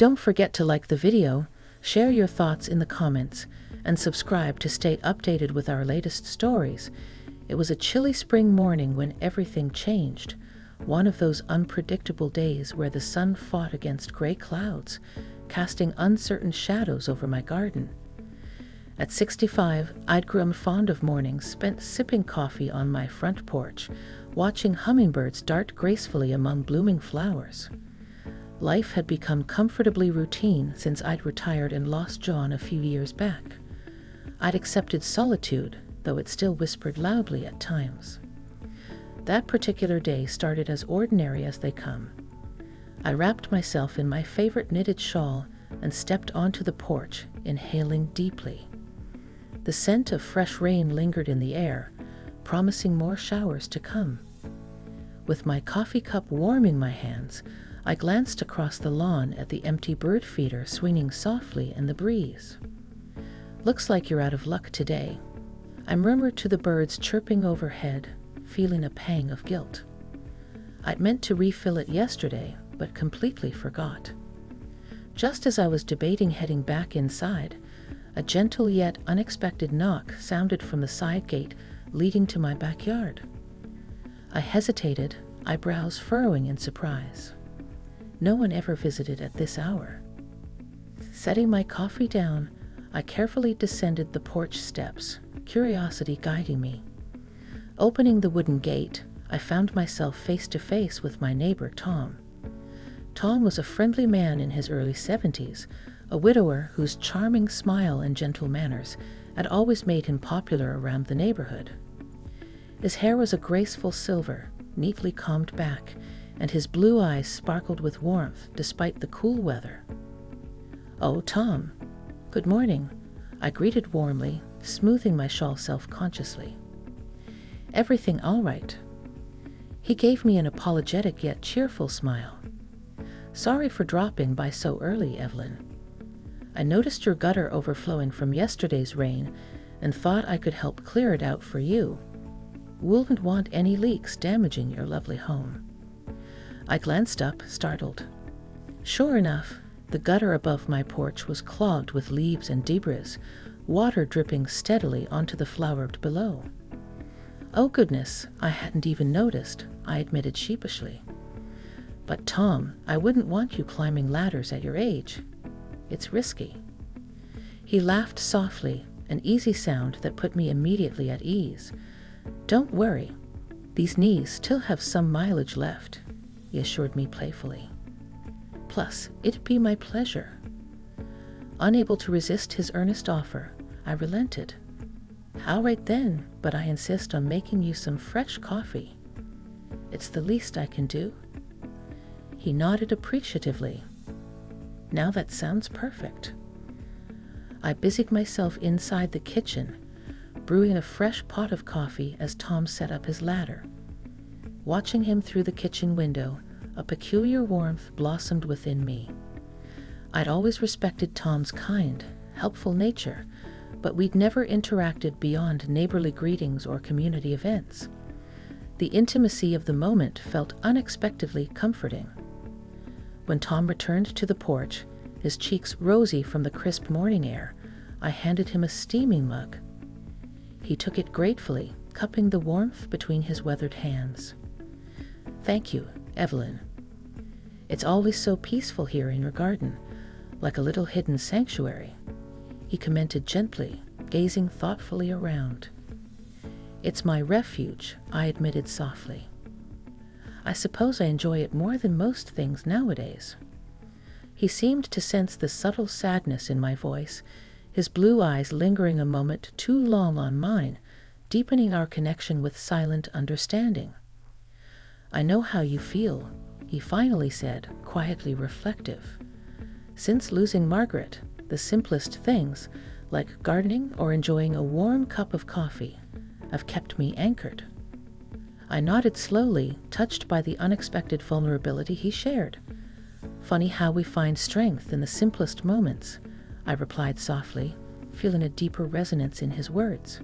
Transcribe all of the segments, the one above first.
Don't forget to like the video, share your thoughts in the comments, and subscribe to stay updated with our latest stories. It was a chilly spring morning when everything changed. One of those unpredictable days where the sun fought against gray clouds, casting uncertain shadows over my garden. At 65, I'd grown fond of mornings spent sipping coffee on my front porch, watching hummingbirds dart gracefully among blooming flowers. Life had become comfortably routine since I'd retired and lost John a few years back. I'd accepted solitude, though it still whispered loudly at times. That particular day started as ordinary as they come. I wrapped myself in my favorite knitted shawl and stepped onto the porch, inhaling deeply. The scent of fresh rain lingered in the air, promising more showers to come. With my coffee cup warm in my hands, I glanced across the lawn at the empty bird feeder swinging softly in the breeze. "Looks like you're out of luck today," I murmured to the birds chirping overhead, feeling a pang of guilt. I'd meant to refill it yesterday, but completely forgot. Just as I was debating heading back inside, a gentle yet unexpected knock sounded from the side gate leading to my backyard. I hesitated, eyebrows furrowing in surprise. No one ever visited at this hour. Setting my coffee down, I carefully descended the porch steps, curiosity guiding me. Opening the wooden gate, I found myself face to face with my neighbor, Tom. Tom was a friendly man in his early 70s, a widower whose charming smile and gentle manners had always made him popular around the neighborhood. His hair was a graceful silver, neatly combed back, and his blue eyes sparkled with warmth despite the cool weather. "Oh, Tom. Good morning," I greeted warmly, smoothing my shawl self-consciously. "Everything all right?" He gave me an apologetic yet cheerful smile. "Sorry for dropping by so early, Evelyn. I noticed your gutter overflowing from yesterday's rain and thought I could help clear it out for you. Wouldn't want any leaks damaging your lovely home." I glanced up, startled. Sure enough, the gutter above my porch was clogged with leaves and debris, water dripping steadily onto the flowerbed below. "Oh goodness, I hadn't even noticed," I admitted sheepishly. "But Tom, I wouldn't want you climbing ladders at your age. It's risky." He laughed softly, an easy sound that put me immediately at ease. "Don't worry, these knees still have some mileage left," he assured me playfully. "Plus, it'd be my pleasure." Unable to resist his earnest offer, I relented. "All right then, but I insist on making you some fresh coffee. It's the least I can do." He nodded appreciatively. "Now that sounds perfect." I busied myself inside the kitchen, brewing a fresh pot of coffee as Tom set up his ladder. Watching him through the kitchen window, a peculiar warmth blossomed within me. I'd always respected Tom's kind, helpful nature, but we'd never interacted beyond neighborly greetings or community events. The intimacy of the moment felt unexpectedly comforting. When Tom returned to the porch, his cheeks rosy from the crisp morning air, I handed him a steaming mug. He took it gratefully, cupping the warmth between his weathered hands. "Thank you, Evelyn. It's always so peaceful here in your garden, like a little hidden sanctuary," he commented gently, gazing thoughtfully around. "It's my refuge," I admitted softly. "I suppose I enjoy it more than most things nowadays." He seemed to sense the subtle sadness in my voice, his blue eyes lingering a moment too long on mine, deepening our connection with silent understanding. "I know how you feel," he finally said, quietly reflective. "Since losing Margaret, the simplest things, like gardening or enjoying a warm cup of coffee, have kept me anchored." I nodded slowly, touched by the unexpected vulnerability he shared. "Funny how we find strength in the simplest moments," I replied softly, feeling a deeper resonance in his words.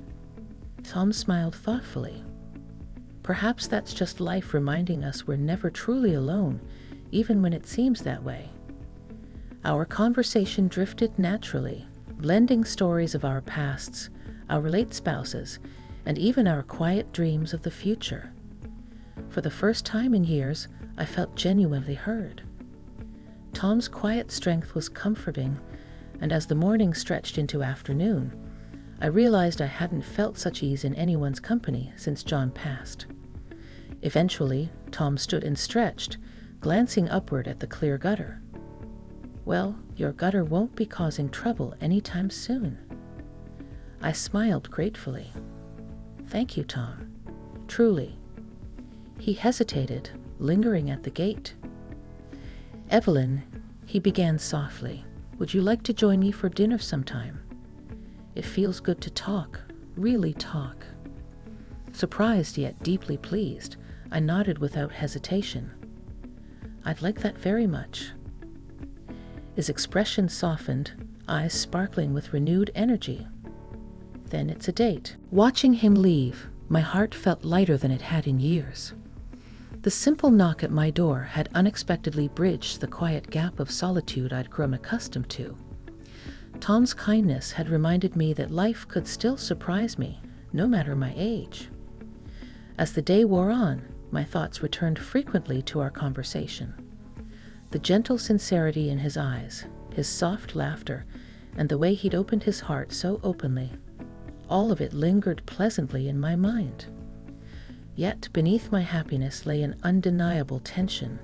Tom smiled thoughtfully. "Perhaps that's just life reminding us we're never truly alone, even when it seems that way." Our conversation drifted naturally, blending stories of our pasts, our late spouses, and even our quiet dreams of the future. For the first time in years, I felt genuinely heard. Tom's quiet strength was comforting, and as the morning stretched into afternoon, I realized I hadn't felt such ease in anyone's company since John passed. Eventually, Tom stood and stretched, glancing upward at the clear gutter. "Well, your gutter won't be causing trouble anytime soon." I smiled gratefully. "Thank you, Tom. Truly." He hesitated, lingering at the gate. "Evelyn," he began softly, "would you like to join me for dinner sometime? It feels good to talk, really talk." Surprised yet deeply pleased, I nodded without hesitation. "I'd like that very much." His expression softened, eyes sparkling with renewed energy. "Then it's a date." Watching him leave, my heart felt lighter than it had in years. The simple knock at my door had unexpectedly bridged the quiet gap of solitude I'd grown accustomed to. Tom's kindness had reminded me that life could still surprise me, no matter my age. As the day wore on, my thoughts returned frequently to our conversation. The gentle sincerity in his eyes, his soft laughter, and the way he'd opened his heart so openly, all of it lingered pleasantly in my mind. Yet beneath my happiness lay an undeniable tension,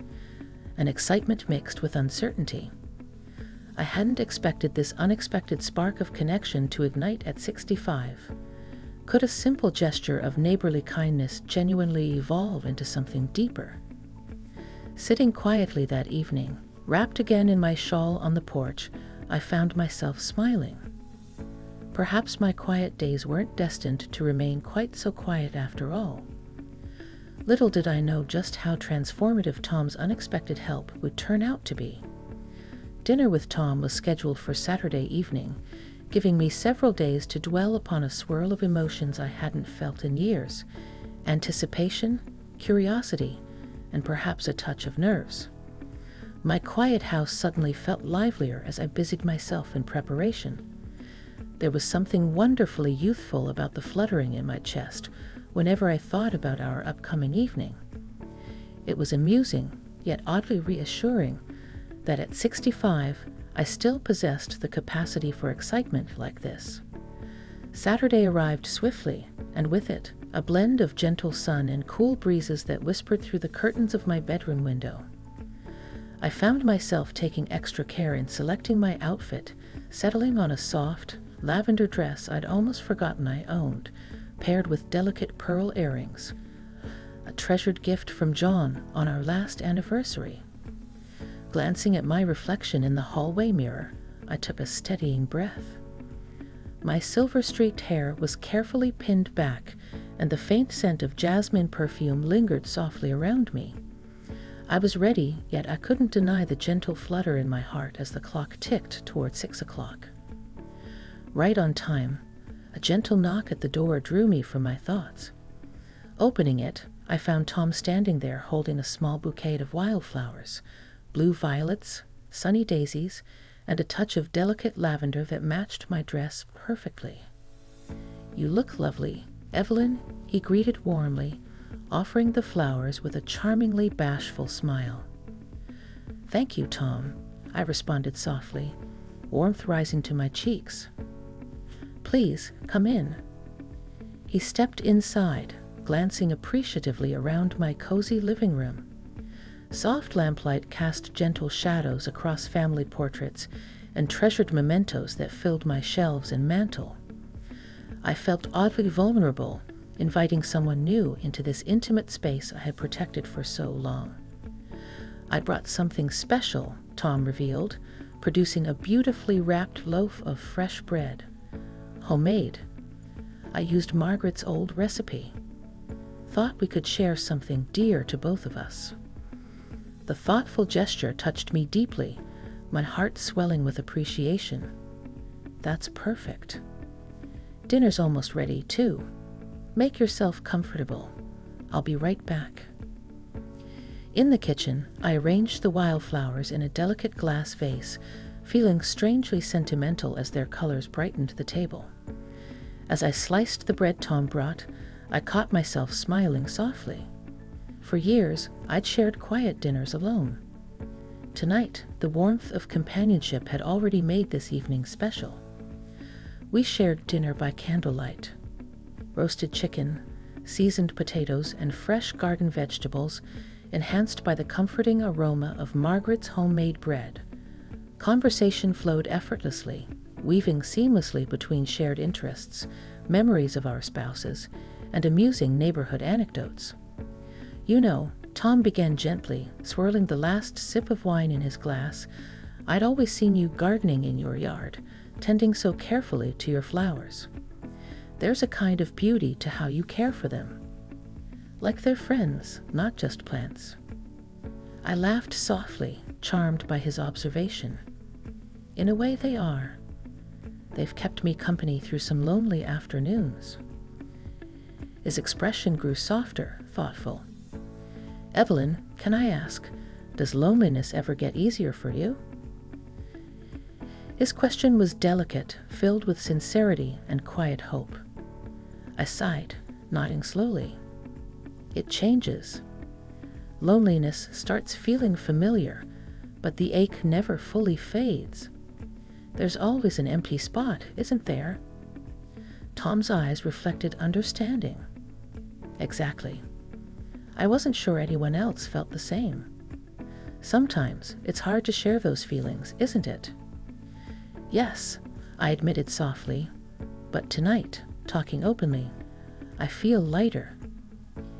an excitement mixed with uncertainty. I hadn't expected this unexpected spark of connection to ignite at 65. Could a simple gesture of neighborly kindness genuinely evolve into something deeper? Sitting quietly that evening, wrapped again in my shawl on the porch, I found myself smiling. Perhaps my quiet days weren't destined to remain quite so quiet after all. Little did I know just how transformative Tom's unexpected help would turn out to be. Dinner with Tom was scheduled for Saturday evening, giving me several days to dwell upon a swirl of emotions I hadn't felt in years: anticipation, curiosity, and perhaps a touch of nerves. My quiet house suddenly felt livelier as I busied myself in preparation. There was something wonderfully youthful about the fluttering in my chest whenever I thought about our upcoming evening. It was amusing, yet oddly reassuring, that at 65, I still possessed the capacity for excitement like this. Saturday arrived swiftly, and with it, a blend of gentle sun and cool breezes that whispered through the curtains of my bedroom window. I found myself taking extra care in selecting my outfit, settling on a soft, lavender dress I'd almost forgotten I owned, paired with delicate pearl earrings, a treasured gift from John on our last anniversary. Glancing at my reflection in the hallway mirror, I took a steadying breath. My silver-streaked hair was carefully pinned back, and the faint scent of jasmine perfume lingered softly around me. I was ready, yet I couldn't deny the gentle flutter in my heart as the clock ticked toward 6 o'clock. Right on time, a gentle knock at the door drew me from my thoughts. Opening it, I found Tom standing there holding a small bouquet of wildflowers, blue violets, sunny daisies, and a touch of delicate lavender that matched my dress perfectly. "You look lovely, Evelyn," he greeted warmly, offering the flowers with a charmingly bashful smile. "Thank you, Tom," I responded softly, warmth rising to my cheeks. "Please, come in." He stepped inside, glancing appreciatively around my cozy living room. Soft lamplight cast gentle shadows across family portraits and treasured mementos that filled my shelves and mantel. I felt oddly vulnerable, inviting someone new into this intimate space I had protected for so long. "I brought something special," Tom revealed, producing a beautifully wrapped loaf of fresh bread. Homemade. I used Margaret's old recipe. Thought we could share something dear to both of us. The thoughtful gesture touched me deeply, my heart swelling with appreciation. "That's perfect. Dinner's almost ready, too. Make yourself comfortable. I'll be right back." In the kitchen, I arranged the wildflowers in a delicate glass vase, feeling strangely sentimental as their colors brightened the table. As I sliced the bread Tom brought, I caught myself smiling softly. For years, I'd shared quiet dinners alone. Tonight, the warmth of companionship had already made this evening special. We shared dinner by candlelight. Roasted chicken, seasoned potatoes, and fresh garden vegetables, enhanced by the comforting aroma of Margaret's homemade bread. Conversation flowed effortlessly, weaving seamlessly between shared interests, memories of our spouses, and amusing neighborhood anecdotes. You know, Tom began gently, swirling the last sip of wine in his glass. I'd always seen you gardening in your yard, tending so carefully to your flowers. There's a kind of beauty to how you care for them. Like they're friends, not just plants. I laughed softly, charmed by his observation. In a way they are. They've kept me company through some lonely afternoons. His expression grew softer, thoughtful. Evelyn, can I ask, does loneliness ever get easier for you? His question was delicate, filled with sincerity and quiet hope. I sighed, nodding slowly. It changes. Loneliness starts feeling familiar, but the ache never fully fades. There's always an empty spot, isn't there? Tom's eyes reflected understanding. Exactly. I wasn't sure anyone else felt the same. Sometimes it's hard to share those feelings, isn't it? Yes, I admitted softly, but tonight, talking openly, I feel lighter.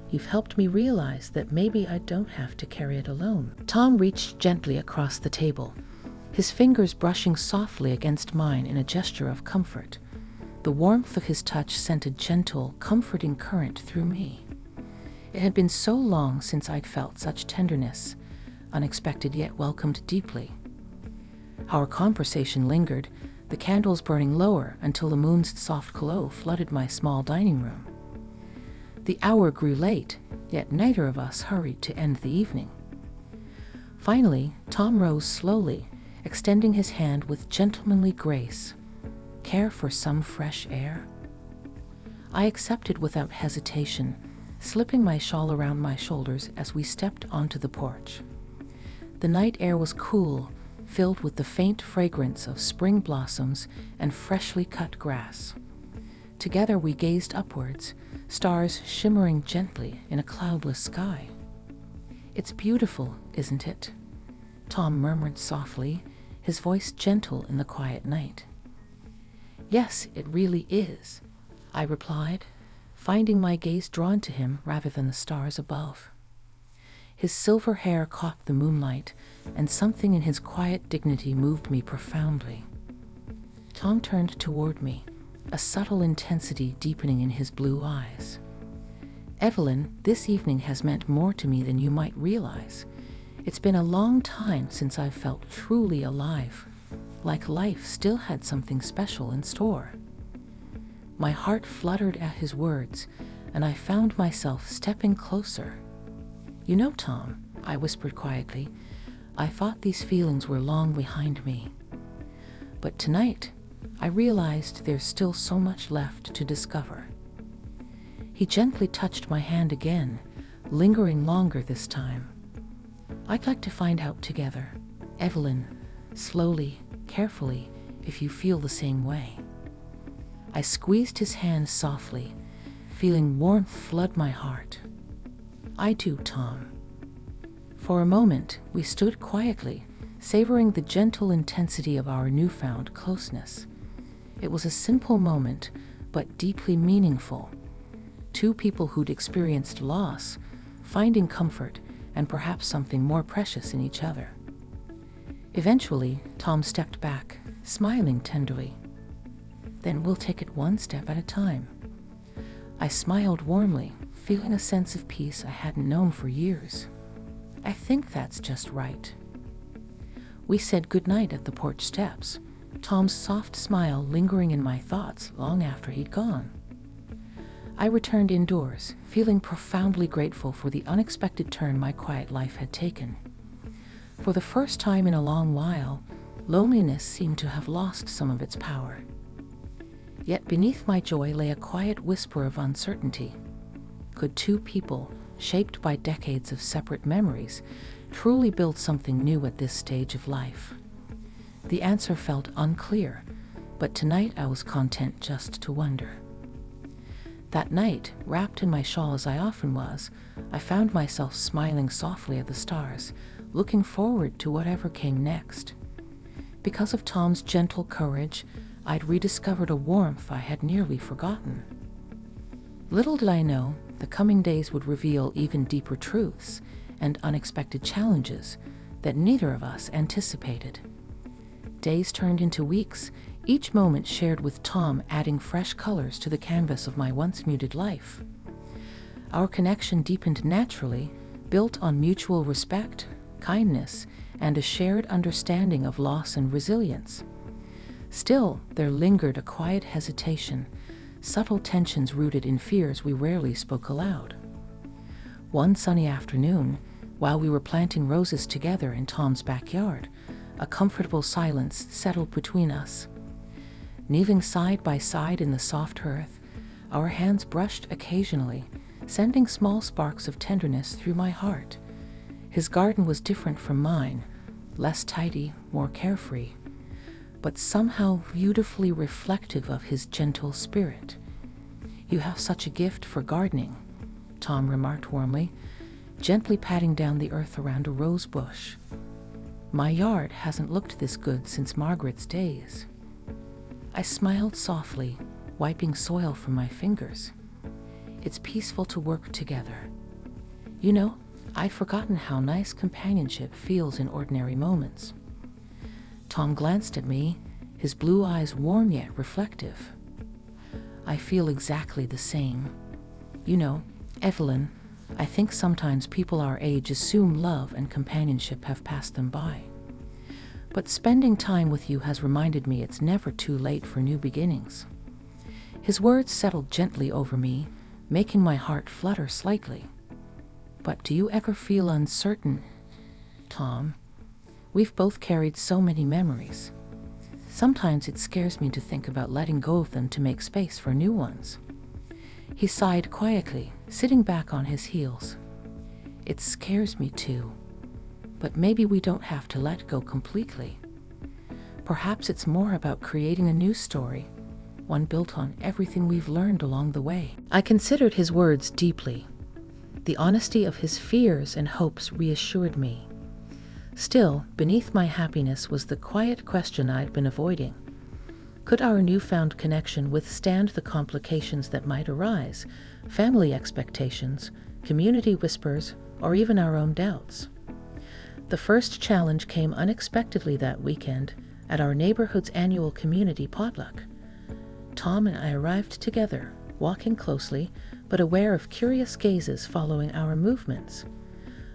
You've helped me realize that maybe I don't have to carry it alone. Tom reached gently across the table, his fingers brushing softly against mine in a gesture of comfort. The warmth of his touch sent a gentle, comforting current through me. It had been so long since I'd felt such tenderness, unexpected yet welcomed deeply. Our conversation lingered, the candles burning lower until the moon's soft glow flooded my small dining room. The hour grew late, yet neither of us hurried to end the evening. Finally, Tom rose slowly, extending his hand with gentlemanly grace. Care for some fresh air? I accepted without hesitation, slipping my shawl around my shoulders as we stepped onto the porch. The night air was cool, filled with the faint fragrance of spring blossoms and freshly cut grass. Together we gazed upwards, stars shimmering gently in a cloudless sky. It's beautiful, isn't it? Tom murmured softly, his voice gentle in the quiet night. Yes, it really is, I replied, finding my gaze drawn to him rather than the stars above. His silver hair caught the moonlight, and something in his quiet dignity moved me profoundly. Tom turned toward me, a subtle intensity deepening in his blue eyes. Evelyn, this evening has meant more to me than you might realize. It's been a long time since I've felt truly alive, like life still had something special in store. My heart fluttered at his words, and I found myself stepping closer. You know, Tom, I whispered quietly, I thought these feelings were long behind me. But tonight, I realized there's still so much left to discover. He gently touched my hand again, lingering longer this time. I'd like to find out together, Evelyn, slowly, carefully, if you feel the same way. I squeezed his hand softly, feeling warmth flood my heart. I do, Tom. For a moment, we stood quietly, savoring the gentle intensity of our newfound closeness. It was a simple moment, but deeply meaningful. Two people who'd experienced loss, finding comfort and perhaps something more precious in each other. Eventually, Tom stepped back, smiling tenderly. Then we'll take it one step at a time. I smiled warmly, feeling a sense of peace I hadn't known for years. I think that's just right. We said goodnight at the porch steps, Tom's soft smile lingering in my thoughts long after he'd gone. I returned indoors, feeling profoundly grateful for the unexpected turn my quiet life had taken. For the first time in a long while, Loneliness seemed to have lost some of its power. Yet beneath my joy lay a quiet whisper of uncertainty. Could two people, shaped by decades of separate memories, truly build something new at this stage of life? The answer felt unclear, but tonight I was content just to wonder. That night, wrapped in my shawl as I often was, I found myself smiling softly at the stars, looking forward to whatever came next. Because of Tom's gentle courage, I'd rediscovered a warmth I had nearly forgotten. Little did I know, the coming days would reveal even deeper truths and unexpected challenges that neither of us anticipated. Days turned into weeks, each moment shared with Tom adding fresh colors to the canvas of my once muted life. Our connection deepened naturally, built on mutual respect, kindness, and a shared understanding of loss and resilience. Still, there lingered a quiet hesitation, subtle tensions rooted in fears we rarely spoke aloud. One sunny afternoon, while we were planting roses together in Tom's backyard, a comfortable silence settled between us. Kneeling side by side in the soft earth, our hands brushed occasionally, sending small sparks of tenderness through my heart. His garden was different from mine, less tidy, more carefree, but somehow beautifully reflective of his gentle spirit. "You have such a gift for gardening," Tom remarked warmly, gently patting down the earth around a rose bush. "My yard hasn't looked this good since Margaret's days." I smiled softly, wiping soil from my fingers. "It's peaceful to work together. You know, I'd forgotten how nice companionship feels in ordinary moments." Tom glanced at me, his blue eyes warm yet reflective. "I feel exactly the same. You know, Evelyn, I think sometimes people our age assume love and companionship have passed them by. But spending time with you has reminded me it's never too late for new beginnings." His words settled gently over me, making my heart flutter slightly. "But do you ever feel uncertain, Tom? We've both carried so many memories. Sometimes it scares me to think about letting go of them to make space for new ones." He sighed quietly, sitting back on his heels. "It scares me too. But maybe we don't have to let go completely. Perhaps it's more about creating a new story, one built on everything we've learned along the way." I considered his words deeply. The honesty of his fears and hopes reassured me. Still, beneath my happiness was the quiet question I'd been avoiding. Could our newfound connection withstand the complications that might arise, family expectations, community whispers, or even our own doubts? The first challenge came unexpectedly that weekend at our neighborhood's annual community potluck. Tom and I arrived together, walking closely, but aware of curious gazes following our movements.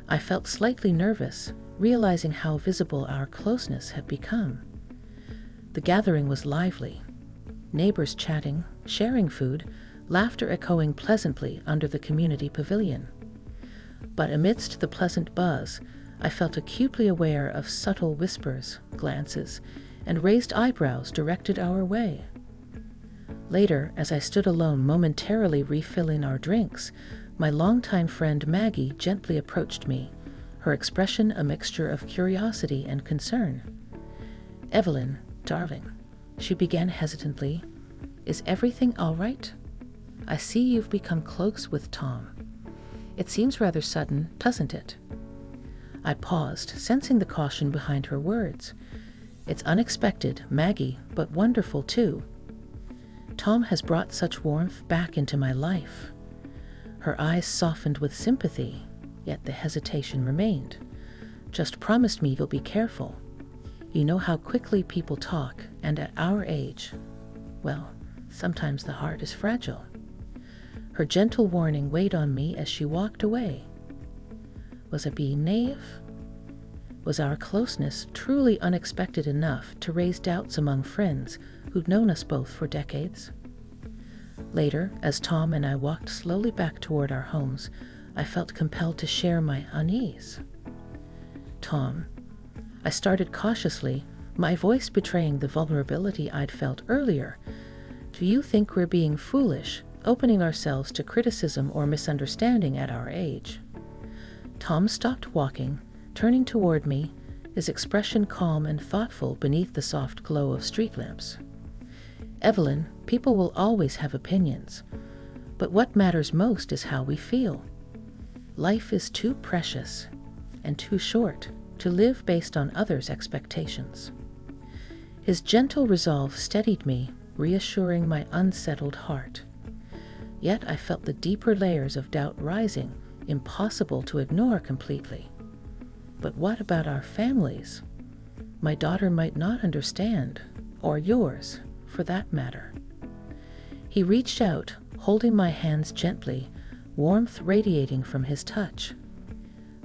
I felt slightly nervous, realizing how visible our closeness had become. The gathering was lively. Neighbors chatting, sharing food, laughter echoing pleasantly under the community pavilion. But amidst the pleasant buzz, I felt acutely aware of subtle whispers, glances, and raised eyebrows directed our way. Later, as I stood alone momentarily refilling our drinks, my longtime friend Maggie gently approached me, her expression a mixture of curiosity and concern. "Evelyn, darling," she began hesitantly, "is everything all right? I see you've become close with Tom. It seems rather sudden, doesn't it?" I paused, sensing the caution behind her words. "It's unexpected, Maggie, but wonderful too. Tom has brought such warmth back into my life." Her eyes softened with sympathy, yet the hesitation remained. "Just promise me you'll be careful. You know how quickly people talk, and at our age, well, sometimes the heart is fragile." Her gentle warning weighed on me as she walked away. Was I being naive? Was our closeness truly unexpected enough to raise doubts among friends who'd known us both for decades? Later, as Tom and I walked slowly back toward our homes, I felt compelled to share my unease. "Tom," I started cautiously, my voice betraying the vulnerability I'd felt earlier. Do you think we're being foolish, opening ourselves to criticism or misunderstanding at our age? Tom stopped walking, turning toward me, his expression calm and thoughtful beneath the soft glow of street lamps. Evelyn, people will always have opinions, but what matters most is how we feel. Life is too precious and too short to live based on others' expectations. His gentle resolve steadied me, reassuring my unsettled heart. Yet I felt the deeper layers of doubt rising, impossible to ignore completely. But what about our families? My daughter might not understand, or yours, for that matter. He reached out, holding my hands gently, warmth radiating from his touch.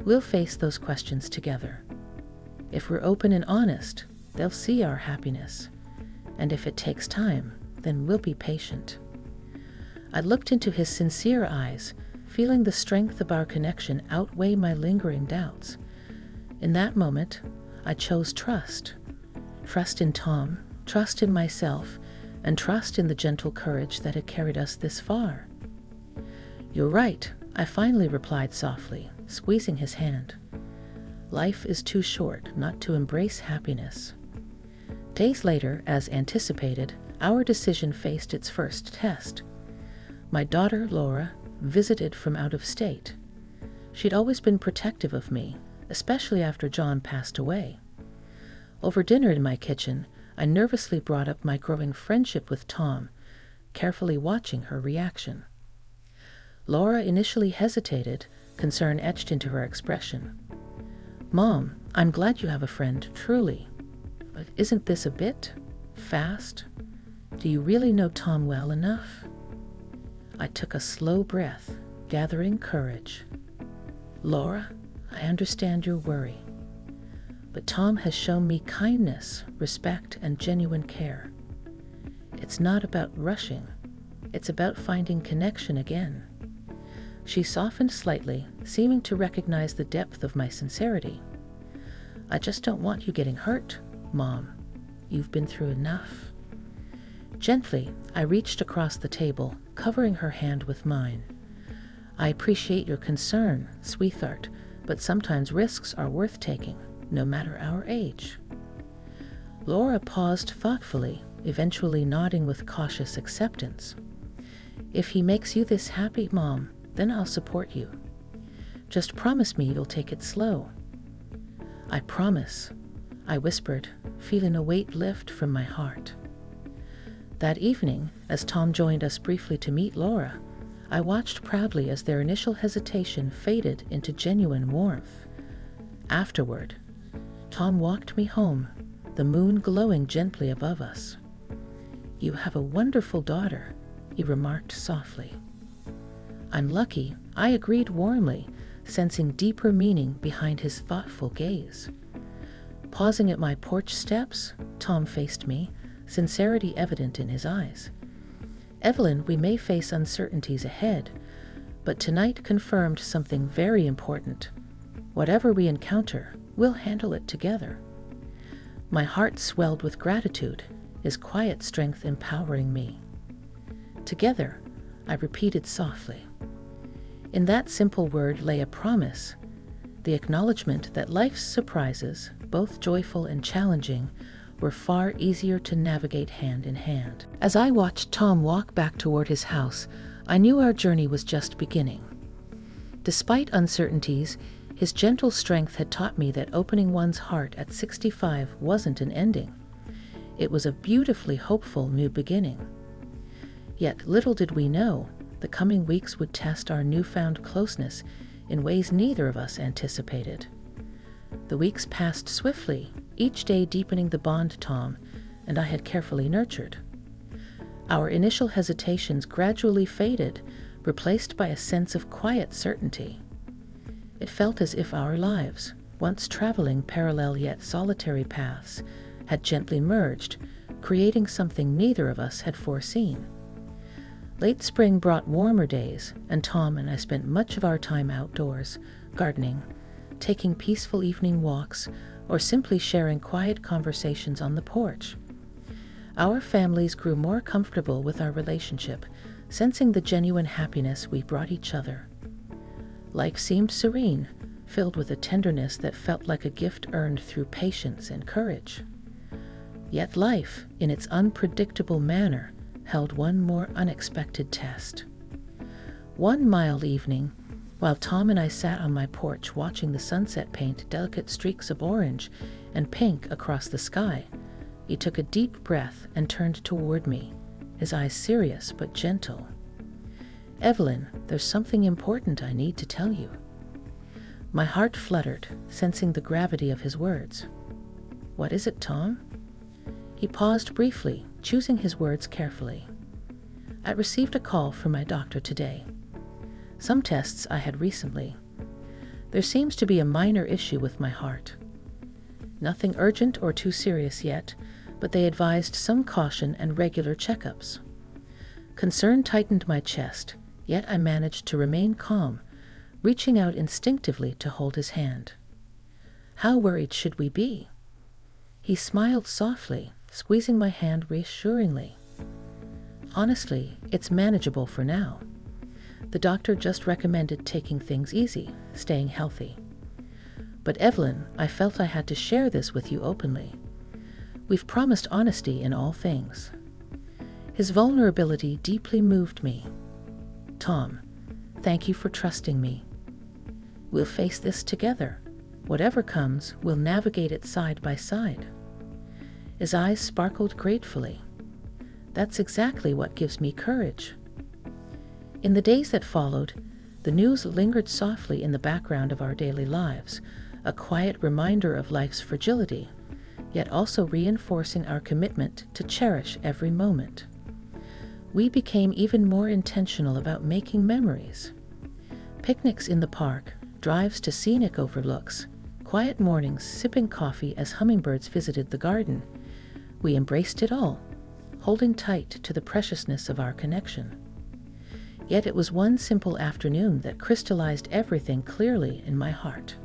We'll face those questions together. If we're open and honest, they'll see our happiness. And if it takes time, then we'll be patient. I looked into his sincere eyes, feeling the strength of our connection outweigh my lingering doubts. In that moment, I chose trust. Trust in Tom, trust in myself, and trust in the gentle courage that had carried us this far. You're right, I finally replied softly, squeezing his hand. Life is too short not to embrace happiness. Days later, as anticipated, our decision faced its first test. My daughter, Laura, visited from out of state. She'd always been protective of me, especially after John passed away. Over dinner in my kitchen, I nervously brought up my growing friendship with Tom, carefully watching her reaction. Laura initially hesitated, concern etched into her expression. Mom, I'm glad you have a friend, truly. But isn't this a bit fast? Do you really know Tom well enough? I took a slow breath, gathering courage. Laura, I understand your worry. But Tom has shown me kindness, respect, and genuine care. It's not about rushing. It's about finding connection again. She softened slightly, seeming to recognize the depth of my sincerity. I just don't want you getting hurt, Mom. You've been through enough. Gently, I reached across the table, covering her hand with mine. I appreciate your concern, sweetheart, but sometimes risks are worth taking, no matter our age. Laura paused thoughtfully, eventually nodding with cautious acceptance. If he makes you this happy, Mom, then I'll support you. Just promise me you'll take it slow. I promise, I whispered, feeling a weight lift from my heart. That evening, as Tom joined us briefly to meet Laura, I watched proudly as their initial hesitation faded into genuine warmth. Afterward, Tom walked me home, the moon glowing gently above us. You have a wonderful daughter, he remarked softly. I'm lucky, I agreed warmly, sensing deeper meaning behind his thoughtful gaze. Pausing at my porch steps, Tom faced me, sincerity evident in his eyes. Evelyn, we may face uncertainties ahead, but tonight confirmed something very important. Whatever we encounter, we'll handle it together. My heart swelled with gratitude, his quiet strength empowering me. Together, I repeated softly. In that simple word lay a promise, the acknowledgement that life's surprises, both joyful and challenging, were far easier to navigate hand in hand. As I watched Tom walk back toward his house, I knew our journey was just beginning. Despite uncertainties, his gentle strength had taught me that opening one's heart at 65 wasn't an ending. It was a beautifully hopeful new beginning. Yet little did we know, the coming weeks would test our newfound closeness in ways neither of us anticipated. The weeks passed swiftly, each day deepening the bond Tom and I had carefully nurtured. Our initial hesitations gradually faded, replaced by a sense of quiet certainty. It felt as if our lives, once traveling parallel yet solitary paths, had gently merged, creating something neither of us had foreseen. Late spring brought warmer days, and Tom and I spent much of our time outdoors, gardening, taking peaceful evening walks, or simply sharing quiet conversations on the porch. Our families grew more comfortable with our relationship, sensing the genuine happiness we brought each other. Life seemed serene, filled with a tenderness that felt like a gift earned through patience and courage. Yet life, in its unpredictable manner, held one more unexpected test. One mild evening, while Tom and I sat on my porch watching the sunset paint delicate streaks of orange and pink across the sky, he took a deep breath and turned toward me, his eyes serious but gentle. "Evelyn, there's something important I need to tell you." My heart fluttered, sensing the gravity of his words. "What is it, Tom?" He paused briefly, choosing his words carefully. "I received a call from my doctor today. Some tests I had recently. There seems to be a minor issue with my heart. Nothing urgent or too serious yet, but they advised some caution and regular checkups." Concern tightened my chest, yet I managed to remain calm, reaching out instinctively to hold his hand. "How worried should we be?" He smiled softly, squeezing my hand reassuringly. "Honestly, it's manageable for now. The doctor just recommended taking things easy, staying healthy. But Evelyn, I felt I had to share this with you openly. We've promised honesty in all things." His vulnerability deeply moved me. "Tom, thank you for trusting me. We'll face this together. Whatever comes, we'll navigate it side by side." His eyes sparkled gratefully. "That's exactly what gives me courage." In the days that followed, the news lingered softly in the background of our daily lives, a quiet reminder of life's fragility, yet also reinforcing our commitment to cherish every moment. We became even more intentional about making memories. Picnics in the park, drives to scenic overlooks, quiet mornings sipping coffee as hummingbirds visited the garden. We embraced it all, holding tight to the preciousness of our connection. Yet it was one simple afternoon that crystallized everything clearly in my heart.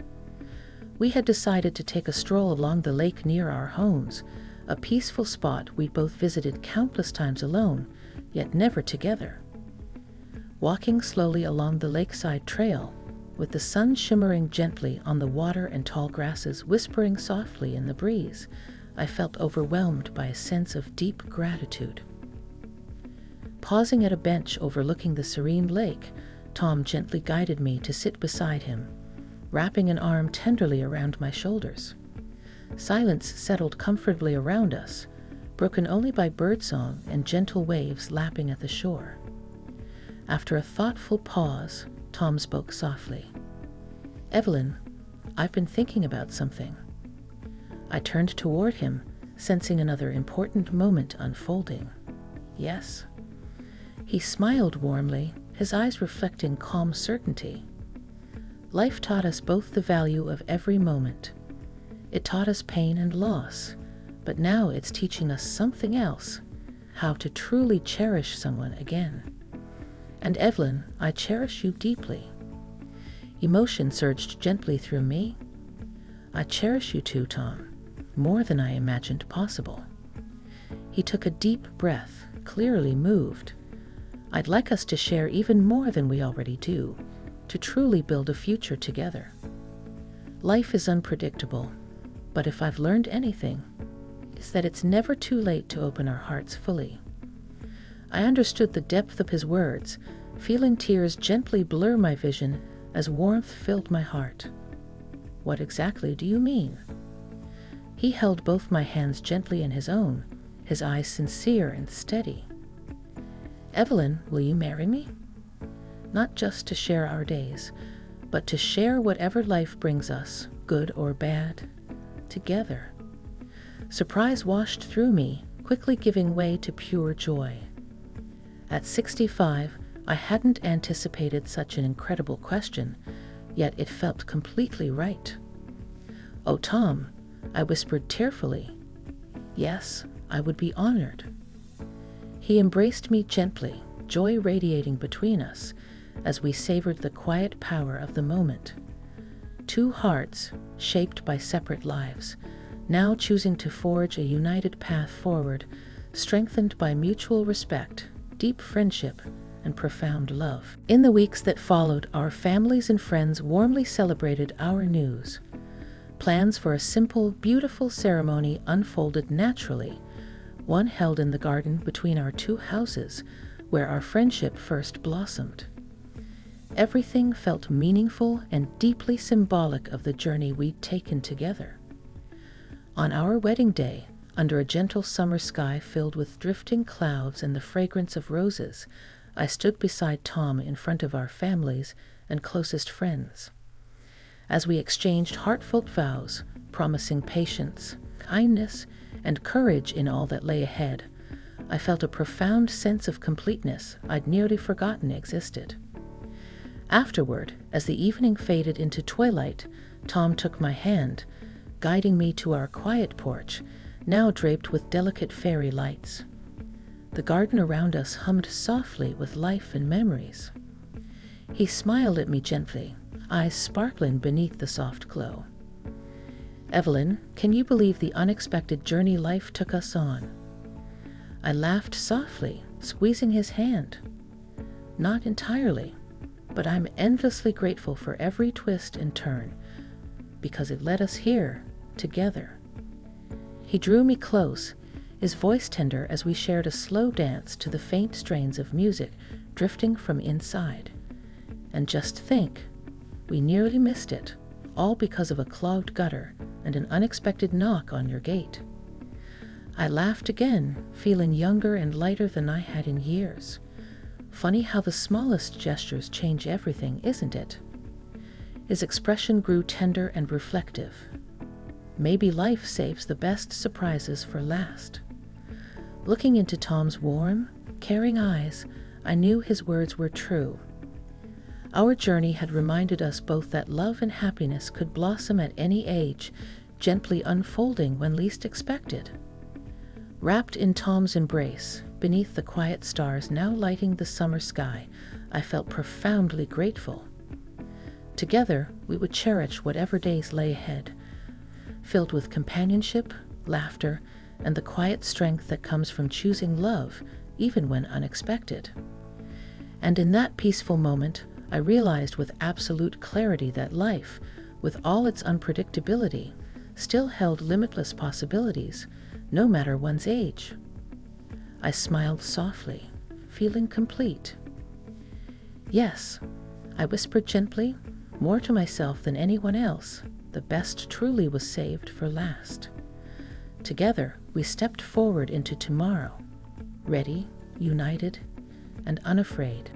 We had decided to take a stroll along the lake near our homes, a peaceful spot we both visited countless times alone, yet never together. Walking slowly along the lakeside trail, with the sun shimmering gently on the water and tall grasses whispering softly in the breeze, I felt overwhelmed by a sense of deep gratitude. Pausing at a bench overlooking the serene lake, Tom gently guided me to sit beside him, wrapping an arm tenderly around my shoulders. Silence settled comfortably around us, broken only by birdsong and gentle waves lapping at the shore. After a thoughtful pause, Tom spoke softly. "Evelyn, I've been thinking about something." I turned toward him, sensing another important moment unfolding. "Yes." He smiled warmly, his eyes reflecting calm certainty. Life taught us both the value of every moment. It taught us pain and loss, but now it's teaching us something else, how to truly cherish someone again. And Evelyn, I cherish you deeply. Emotion surged gently through me. I cherish you too, Tom, more than I imagined possible. He took a deep breath, clearly moved. I'd like us to share even more than we already do, to truly build a future together. Life is unpredictable, but if I've learned anything, it's that it's never too late to open our hearts fully. I understood the depth of his words, feeling tears gently blur my vision as warmth filled my heart. What exactly do you mean? He held both my hands gently in his own, his eyes sincere and steady. Evelyn, will you marry me? Not just to share our days, but to share whatever life brings us, good or bad, together. Surprise washed through me, quickly giving way to pure joy. At 65, I hadn't anticipated such an incredible question, yet it felt completely right. "Oh, Tom," I whispered tearfully. "Yes, I would be honored." He embraced me gently, joy radiating between us, as we savored the quiet power of the moment. two hearts shaped by separate lives, now choosing to forge a united path forward, strengthened by mutual respect, deep friendship, and profound love. In the weeks that followed, our families and friends warmly celebrated our news. Plans for a simple, beautiful ceremony unfolded naturally, one held in the garden between our two houses, where our friendship first blossomed. Everything felt meaningful and deeply symbolic of the journey we'd taken together. On our wedding day, under a gentle summer sky filled with drifting clouds and the fragrance of roses, I stood beside Tom in front of our families and closest friends. As we exchanged heartfelt vows, promising patience, kindness, and courage in all that lay ahead, I felt a profound sense of completeness I'd nearly forgotten existed. Afterward, as the evening faded into twilight, Tom took my hand, guiding me to our quiet porch, now draped with delicate fairy lights. The garden around us hummed softly with life and memories. He smiled at me gently, eyes sparkling beneath the soft glow. "Evelyn, can you believe the unexpected journey life took us on?" I laughed softly, squeezing his hand. "Not entirely, but I'm endlessly grateful for every twist and turn, because it led us here, together." He drew me close, his voice tender as we shared a slow dance to the faint strains of music drifting from inside. And just think, we nearly missed it, all because of a clogged gutter and an unexpected knock on your gate. I laughed again, feeling younger and lighter than I had in years. Funny how the smallest gestures change everything, isn't it? His expression grew tender and reflective. Maybe life saves the best surprises for last. Looking into Tom's warm, caring eyes, I knew his words were true. Our journey had reminded us both that love and happiness could blossom at any age, gently unfolding when least expected. Wrapped in Tom's embrace, beneath the quiet stars now lighting the summer sky, I felt profoundly grateful. Together, we would cherish whatever days lay ahead, filled with companionship, laughter, and the quiet strength that comes from choosing love, even when unexpected. And in that peaceful moment, I realized with absolute clarity that life, with all its unpredictability, still held limitless possibilities, no matter one's age. I smiled softly, feeling complete. "Yes," I whispered gently, more to myself than anyone else, "the best truly was saved for last." Together, we stepped forward into tomorrow, ready, united, and unafraid.